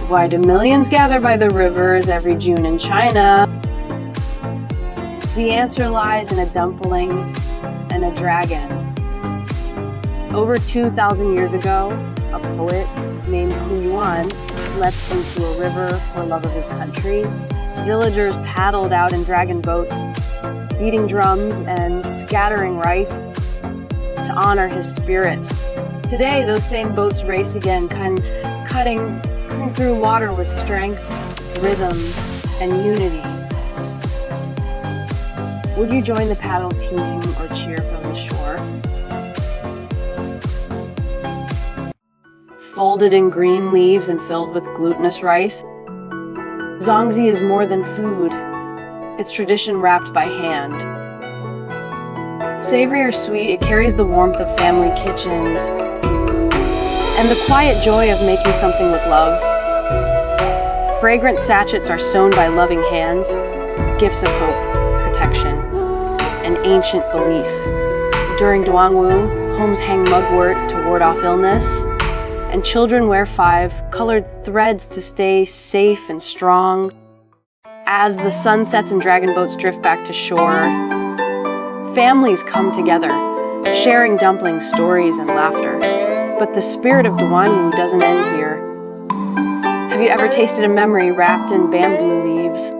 Why do millions gather by the rivers every June in China? The answer lies in a dumpling and a dragon. Over 2,000 years ago, a poet named Hu Yuan leapt into a river for love of his country. Villagers paddled out in dragon boats, beating drums and scattering rice to honor his spirit. Today, those same boats race again, cutting through water with strength, rhythm, and unity. Would you join the paddle team or cheer from the shore? Folded in green leaves and filled with glutinous rice, Zongzi is more than food. It's tradition wrapped by hand. Savory or sweet, it carries the warmth of family kitchens and the quiet joy of making something with love. Fragrant sachets are sewn by loving hands, gifts of hope, protection, and ancient belief. During Duangwu, homes hang mugwort to ward off illness, and children wear 5 colored threads to stay safe and strong. As the sun sets and dragon boats drift back to shore, families come together, sharing dumplings, stories, and laughter. But the spirit of Duangwu doesn't end here. Have you ever tasted a memory wrapped in bamboo leaves?